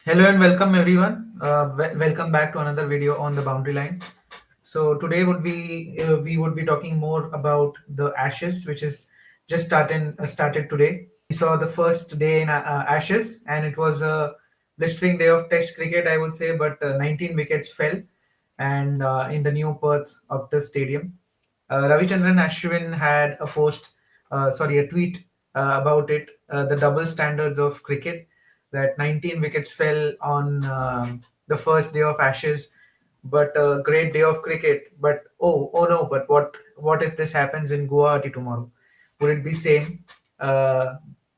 Hello and welcome everyone. Welcome back to another video on the boundary line. So today would be we would be talking more about the Ashes, which is just started today. We saw the first day in Ashes, and it was a blistering day of Test cricket, I would say. But 19 wickets fell, and in the new Perth Optus Stadium, Ravichandran Ashwin had a tweet about it, the double standards of cricket, that 19 wickets fell on the first day of Ashes, but a great day of cricket. But oh no! But what if this happens in Guwahati tomorrow? Would it be same?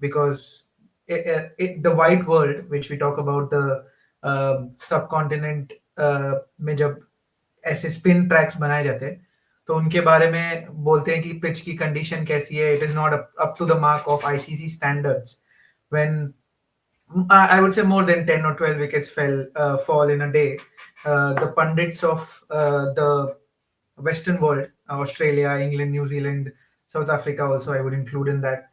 Because the white world, which we talk about, the subcontinent में जब ऐसे spin tracks बनाए जाते हैं तो उनके बारे में बोलते हैं कि पिच की कंडीशन कैसी है. It is not up to the mark of ICC standards when I would say more than 10 or 12 wickets fall in a day. The pundits of the Western world, Australia, England, New Zealand, South Africa, also I would include in that.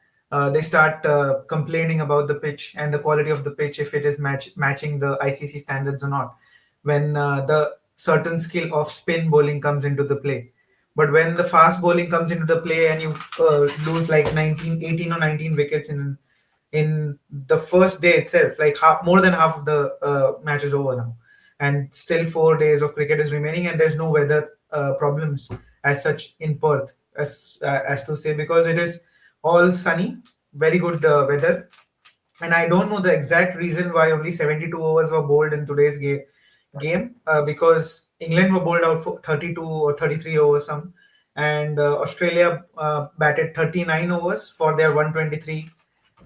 They start complaining about the pitch and the quality of the pitch, if it is matching the ICC standards or not, when the certain skill of spin bowling comes into the play. But when the fast bowling comes into the play and you lose like 19, 18 or 19 wickets in the first day itself, like more than half of the match is over now, and still 4 days of cricket is remaining, and there's no weather problems as such in Perth, as to say, because it is all sunny, very good weather. And I don't know the exact reason why only 72 overs were bowled in today's game, because England were bowled out for 32 or 33 overs some, and Australia batted 39 overs for their 123,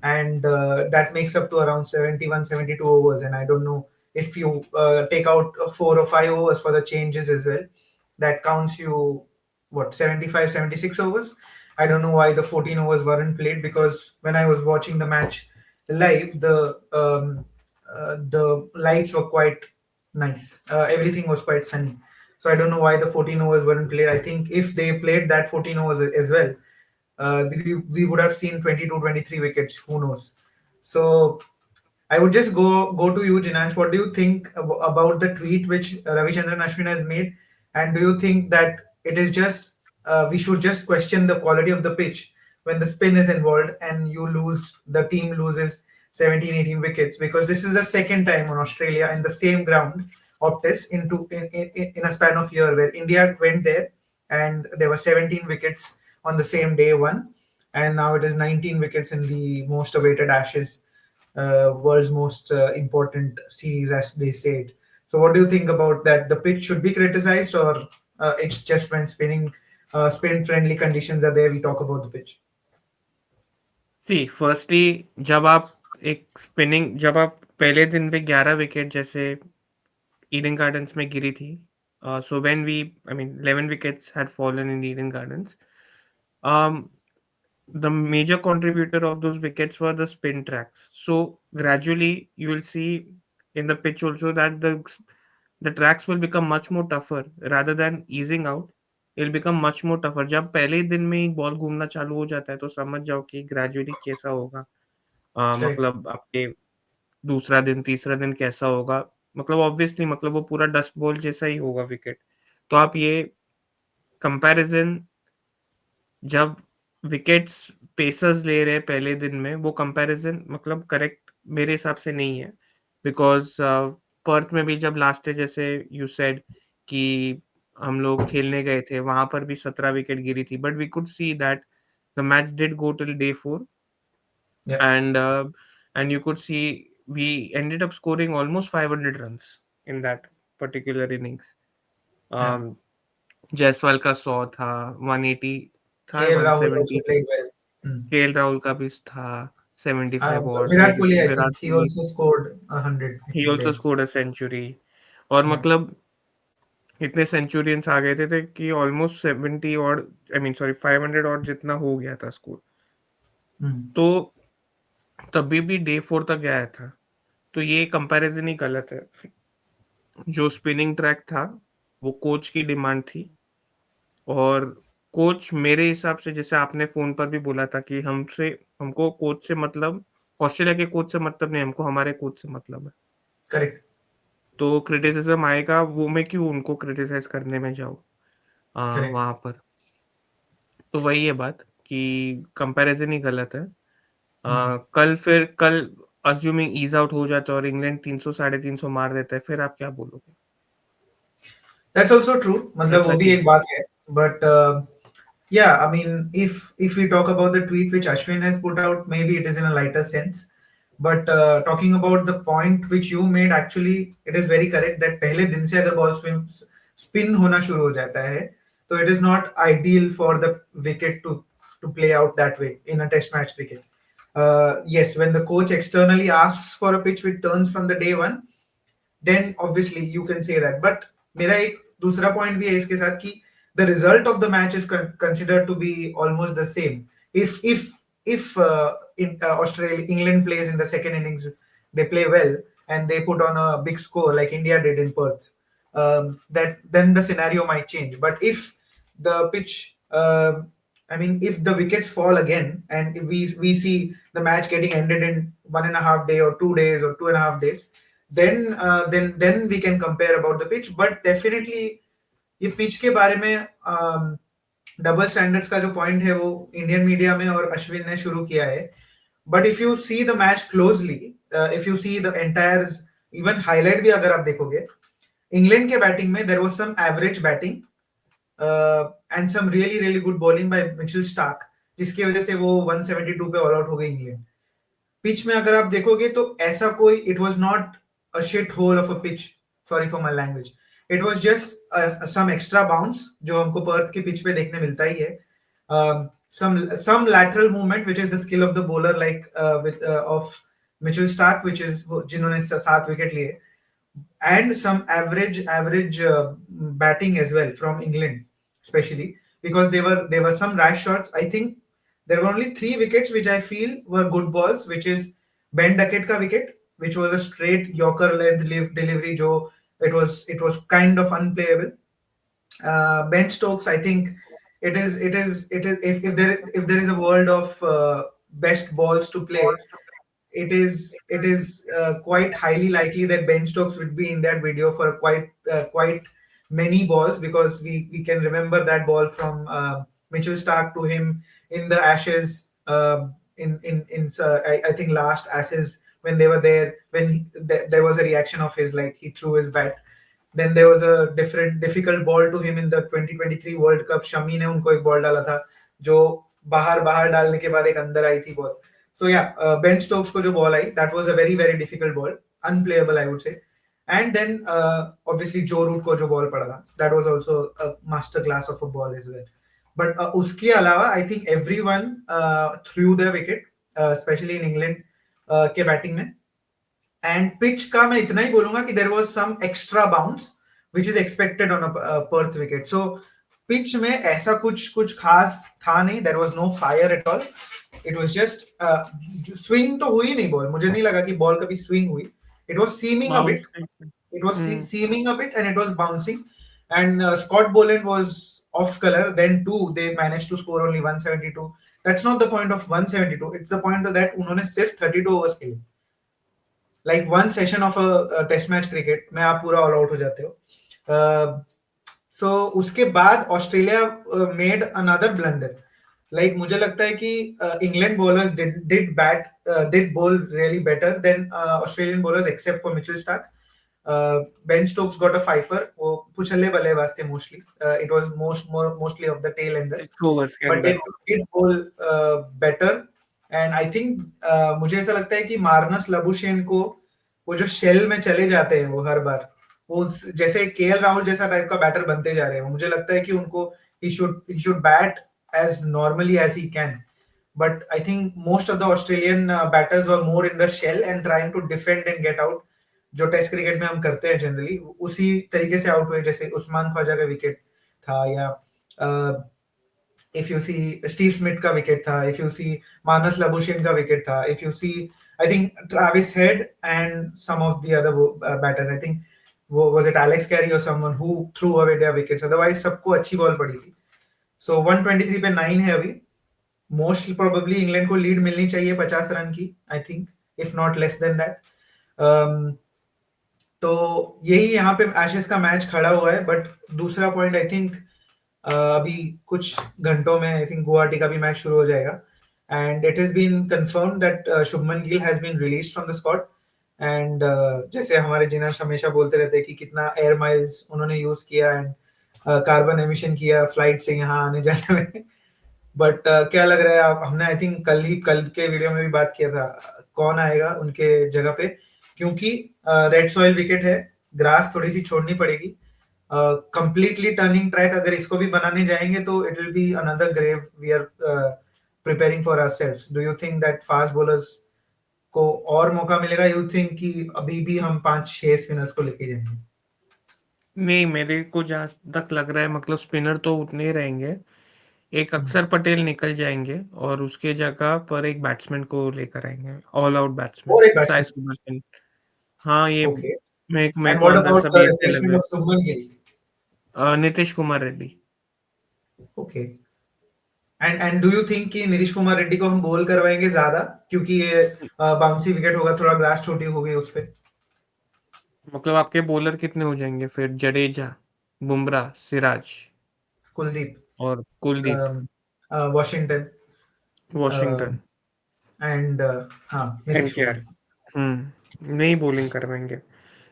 and that makes up to around 71, 72 overs. And I don't know, if you take out 4 or 5 overs for the changes as well, that counts you what, 75, 76 overs. I don't know why the 14 overs weren't played, because when I was watching the match live, the lights were quite nice. Everything was quite sunny. So I don't know why the 14 overs weren't played. I think if they played that 14 overs as well, we would have seen 22, 23 wickets. Who knows? So I would just go to you, Jinansh. What do you think about the tweet which Ravichandran Ashwin has made? And do you think that it is just we should just question the quality of the pitch when the spin is involved and the team loses 17, 18 wickets? Because this is the second time on Australia in the same ground, Optus, in a span of year, where India went there and there were 17 wickets on the same day one, and now it is 19 wickets in the most awaited Ashes, world's most important series, as they say it. So, what do you think about that? The pitch should be criticized, or it's just when spin-friendly conditions are there, we talk about the pitch? See firstly जब आप पहले दिन पे 11 wicket जैसे Eden gardens में गिरी थी, so when we I mean 11 wickets had fallen in Eden Gardens. The major contributor of those wickets were the spin tracks. So gradually you will see in the pitch also that the tracks will become much more tougher rather than easing out. It'll become much more tougher. जब पहले ही दिन में ही ball घूमना चालू हो जाता है तो समझ जाओ कि ग्रेजुअली कैसा होगा. Correct. मतलब आपके दूसरा दिन तीसरा दिन कैसा होगा. मतलब ऑब्वियसली मतलब वो पूरा डस्ट बॉल जैसा ही होगा विकेट. तो आप ये कंपैरिजन जब विकेट्स पेसर्स ले रहे हैं पहले दिन में, वो कंपैरिजन मतलब करेक्ट मेरे हिसाब से नहीं है. बिकॉज पर्थ में भी जब लास्ट डे जैसे यू सेड कि हम लोग खेलने गए थे, वहां पर भी 17 विकेट गिरी थी, but we could see that the match did go till day 4. Yeah. And you could see we ended up scoring almost 500 runs in that particular innings. Yeah. um, Jaiswal का 100 था, 180 था, KL Rahul also 170 played well. Hmm. KL Rahul का भी था, 75 odd. Virat Kohli, I Virat think he Kohli, also scored 100. I he think also there. scored a century. और Yeah. मतलब इतने centurions आ गए थे कि ऑलमोस्ट 70 और आई मीन सॉरी 500 और जितना हो गया था स्कोर. Hmm. तो तभी भी डे 4 तक गया था. तो ये कंपैरिजन ही गलत है. जो स्पिनिंग ट्रैक था वो कोच की डिमांड थी, और कोच मेरे हिसाब से, जैसे आपने फोन पर भी बोला था कि हमको कोच से मतलब, ऑस्ट्रेलिया के कोच से मतलब नहीं, हमको हमारे कोच से मतलब है. करेक्ट, तो क्रिटिसिज्म आएगा, वो मैं क्यों उनको क्रिटिसाइज करने में जाऊँ करेक्ट। वहाँ पर। तो वही है बात कि कंपैरिज़न ही गलत है। कल अस्यूमिंग ईज़ आउट हो जाता है और इंग्लैंड 300 साढ़े 300 मार देता है, फिर आप क्या बोलोगे? दैट्स ऑल्सो ट्रू, मतलब ऐसा वो भी नहीं एक बात है, but yeah, I mean, if we talk about the tweet which Ashwin has put out, maybe it is in a lighter sense. But talking about the point which you made, actually, it is very correct that पहले दिन से अगर ball spin होना शुरू हो जाता है, तो it is not ideal for the wicket to play out that way in a test match cricket. Yes, when the coach externally asks for a pitch which turns from the day one, then obviously you can say that. But मेरा एक दूसरा point भी है इसके साथ कि the result of the match is considered to be almost the same. If Australia England plays in the second innings, they play well and they put on a big score like India did in Perth, that then the scenario might change. But if the pitch, I mean, if the wickets fall again and if we see the match getting ended in 1.5 day or 2 days or 2.5 days, then we can compare about the pitch. But definitely ये pitch के बारे में double standards का जो point है वो Indian media में और अश्विन ने शुरू किया है. But if you see the match closely, if you see the entire, even highlight भी अगर आप देखोगे, इंग्लैंड के बैटिंग में there was some average batting and some really really good bowling by Mitchell Starc, जिसकी वजह से वो 172 पे ऑल आउट हो गई इंग्लैंड. पिच में अगर आप देखोगे तो ऐसा कोई, it was not a shit hole of a pitch, sorry for my language, it was just some extra bounce जो हमको पर्थ की पिच पे देखने मिलता ही है. some lateral movement which is the skill of the bowler, like with of Mitchell Starc, which is जिन्होंने 7 wicket लिए, and some average batting as well from England, especially because there were some rash shots. I think there were only 3 wickets which I feel were good balls, which is Ben Duckett ka wicket, which was a straight Yorker length delivery. Jo it was kind of unplayable. Ben Stokes, I think it is if there is a world of best balls to play, it is quite highly likely that Ben Stokes would be in that video for quite many balls, because we can remember that ball from Mitchell Starc to him in the Ashes, I think last Ashes when they were there, when there was a reaction of his, like he threw his bat. Then there was a different difficult ball to him in the 2023 World Cup. Shami ने उनको एक ball डाला था जो बाहर बाहर डालने के बाद एक अंदर आई थी ball. So yeah, Ben Stokes को जो ball I, that was a very very difficult ball, unplayable I would say. And then obviously Joe Root को जो बॉल पड़ा था, that was also a master class of a ball as well. But उसके अलावा I think everyone threw their wicket, especially in England के batting में. And pitch का मैं इतना ही बोलूंगा कि there was some extra bounce which is expected on a Perth wicket. So pitch में ऐसा कुछ कुछ खास था नहीं, there was no fire at all. It was just swing तो हुई नहीं बॉल, मुझे नहीं लगा कि बॉल कभी स्विंग हुई. It was seeming a bit, bounce it was hmm, seeming a bit and it was bouncing. And Scott Boland was off color. Then too, they managed to score only 172. That's not the point of 172. It's the point of that उन्होंने सिर्फ 32 overs खेले. Like one session of a test match cricket में आप पूरा all out हो जाते हो. सो उसके बाद Australia made another blunder. Like मुझे लगता है कि इंग्लैंड बॉलर्स डिड बोल really better than Australian bowlers except for Mitchell Starc. Ben Stokes got a fifer. वो पुछल्ले बल्लेबाज थे mostly. It was mostly of the tail enders, 6 overs के but they अंदर। did bowl better. And I think मुझे ऐसा लगता है कि मार्नस लबुशेन को वो जो शेल में चले जाते हैं वो हर बार, वो जैसे केएल राहुल जैसा टाइप का बैटर बनते जा रहे हैं. मुझे लगता है कि उनको he should bat as normally as he can. But I think most of the Australian batters were more in the shell and trying to defend and get out, जो टेस्ट क्रिकेट में हम करते हैं जनरली, उसी तरीके से out हुए. जैसे उस्मान ख्वाजा का विकेट था, या if you see Steve Smith का विकेट था, if you see Manas Labuschagne का विकेट था, if you see I think Travis Head and some of the other batters, I think was it Alex Carey or someone who threw away their wickets. Otherwise सबको अच्छी ball पड़ी थी. So 123 पे 9 है अभी. Most probably England को lead मिलनी चाहिए 50 रन की, I think, if not less than that. तो यही यहाँ पे एशेस का मैच खड़ा हुआ है। बट दूसरा पॉइंट आई थिंक अभी कुछ घंटों में आई थिंक गुवाहाटी का भी मैच शुरू हो जाएगा, and it has been confirmed that Shubman Gill has been released from the squad. And जैसे हमारे जिनेश हमेशा बोलते रहते हैं कि कितना एयर माइल्स उन्होंने यूज किया एंड कार्बन एमिशन किया फ्लाइट से यहाँ आने जाने में। बट क्या लग रहा है आप, हमने आई थिंक कल के वीडियो में भी बात किया था, कौन आएगा उनके जगह पे? क्योंकि रेड सॉइल विकेट है, ग्रास थोड़ी सी छोड़नी पड़ेगी। कंप्लीटली टर्निंग ट्रैक अगर इसको भी बनाने जाएंगे तो it will be another grave we are preparing for ourselves. Do you think that fast bowlers को और मौका मिलेगा? यू थिंक कि अभी भी हम 5-6 स्पिनर्स को लेके जाएंगे? नहीं, मेरे को जहाँ तक लग रहा है मतलब स्पिनर तो उतने ही रहेंगे। एक हम्म, अक्षर पटेल निकल जाएँगे और उसके जगह पर एक बैट्समैन को लेकर आएँगे, ऑल आउट बैट्समैन, और एक साई बैट्समैन। सुदर्शन। हाँ, ये ओके। मेरे एंड को व्हाट अंदर से अबाउट अभी ऐसे लग रिप्लेसमेंट रहा ऑफ शुभमन गिल? है। Nitish Kumar Reddy. Okay. And do you think कि नीतीश कुमार रेड्डी को हम बॉल करवाएंगे ज्यादा, क्योंकि ये बाउंसी विकेट होगा, थोड़ा ग्रास छोटी हो गई उस पे? मतलब आपके बॉलर कितने हो जाएँगे फिर? जडेजा, बुमराह, सिराज कुलदीप, और कुलदीप, वॉशिंगटन, वॉशिंगटन, एंड हाँ नीतीश एनकेआर। कुमार। नहीं बॉलिंग करवाएँगे।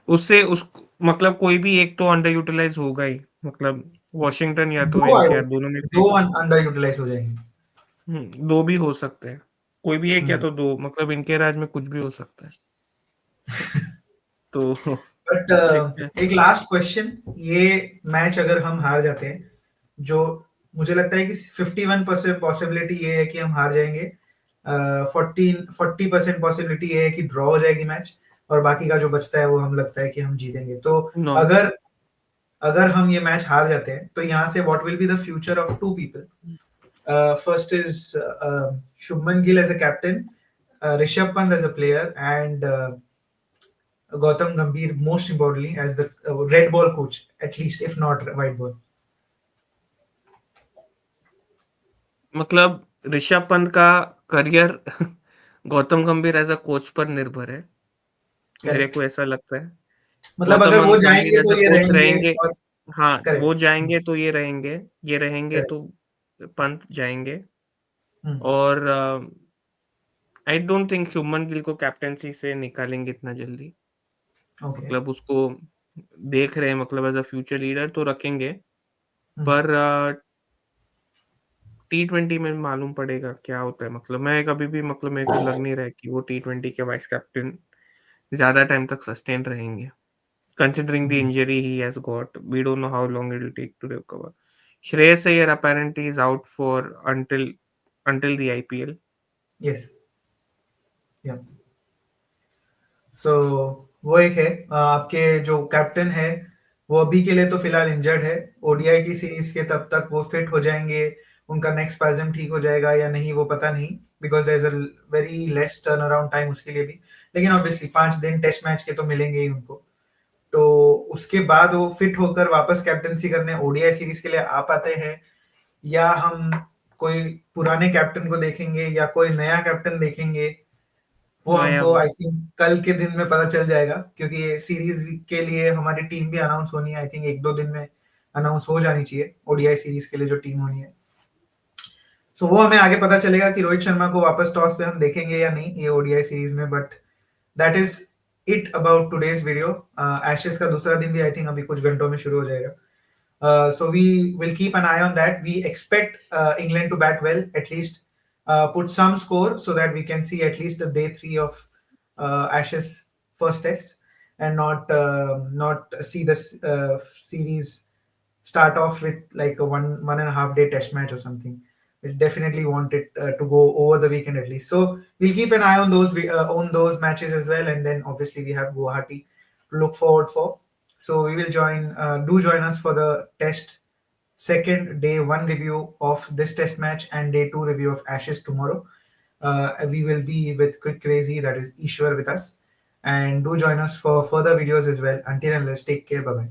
उससे उस मतलब कोई भी एक तो अंडर यूटिलाइज़ होगा ही, मतलब वॉशिंगटन या तो दो आई एनकेआर होप, दोनों में से दो अंडर यूटिलाइज हो जाएंगे। 2 भी हो सकते हैं। कोई भी 1 या हम्म। तो 2 मतलब इनके राज में कुछ भी हो सकता है। तो बट देखते हैं। एक लास्ट क्वेश्चन, ये मैच अगर हम हार जाते हैं, जो मुझे लगता है कि 51% पॉसिबिलिटी ये है कि हम हार जाएंगे, 40% पॉसिबिलिटी ये है कि ड्रॉ हो जाएगी मैच, और बाकी का जो बचता है वो हम लगता है कि हम जीतेंगे। तो नॉन अगर अगर हम ये मैच हार जाते हैं तो यहाँ से what will be the future of two people? First is Shubman Gill as a captain, Rishabh Pant as a player, and Gautam Gambhir, most importantly, as the red ball coach, at least, if not white ball. मतलब ऋषभ पंत का career Gautam गंभीर as a coach पर निर्भर है, मेरे correct. को ऐसा लगता है। मतलब गौतम अगर वो गंभीर जाएंगे एज़ तो अ ये कोच रहेंगे, रहेंगे। और हाँ, वो करेक्ट। जाएँगे तो ये रहेंगे करेक्ट। तो पंत जाएँगे। हम्म। और I don't think Shubman Gill को कैप्टेंसी से निकालेंगे इतना जल्दी। ओके। मतलब उसको देख रहे हैं मतलब एज़ अ फ्यूचर लीडर तो रखेंगे, हम्म। पर टी20 में मालूम पड़ेगा क्या होता है। मतलब मैं कभी भी मतलब मेरे को लग नहीं रहा है कि वो टी20 के वाइस कैप्टन ज़्यादा टाइम तक सस्टेन रहेंगे। Considering the hmm. injury he has got, we don't know how long it will take to recover. Shreyas Iyer apparently is out for until the IPL. Yes. या सो वो एक है, आपके जो captain है वो अभी के लिए तो फिलहाल इंजर्ड है। ओडीआई की सीरीज के तब तक वो फिट हो जाएंगे, उनका नेक्स्ट स्पैज़म ठीक हो जाएगा या नहीं वो पता नहीं, because there is a very less turn around time उसके लिए भी। लेकिन ऑब्वियसली 5 दिन टेस्ट मैच के तो मिलेंगे ही उनको। तो उसके बाद वो फिट होकर वापस कैप्टनसी करने ओडीआई सीरीज के लिए आ पाते हैं, या हम कोई पुराने कैप्टन को देखेंगे या कोई नया कैप्टन देखेंगे, वो नया हमको आई थिंक कल के दिन में पता चल जाएगा, क्योंकि ये सीरीज के लिए हमारी टीम भी अनाउंस होनी है। आई थिंक 1-2 दिन में अनाउंस हो जानी चाहिए ओडीआई सीरीज के लिए जो टीम होनी है। सो वो हमें आगे पता चलेगा कि रोहित शर्मा को वापस टॉस पे हम देखेंगे या नहीं ये ओडीआई सीरीज में। But that is it about today's video. Ashes का दूसरा दिन भी आई थिंक अभी कुछ घंटों में शुरू हो जाएगा। So we will keep an eye on that. We expect England to bat well, at least put some score so that we can see at least the day 3 of Ashes first test, and not see this series start off with like a 1.5 day test match or something. We definitely want it to go over the weekend at least. So we'll keep an eye on those matches as well, and then obviously we have Guwahati to look forward for. So we will do join us for the test second day one review of this test match and day two review of Ashes tomorrow. We will be with Quick Crazy, that is Ishwar, with us, and do join us for further videos as well. Until and let's take care. Bye bye.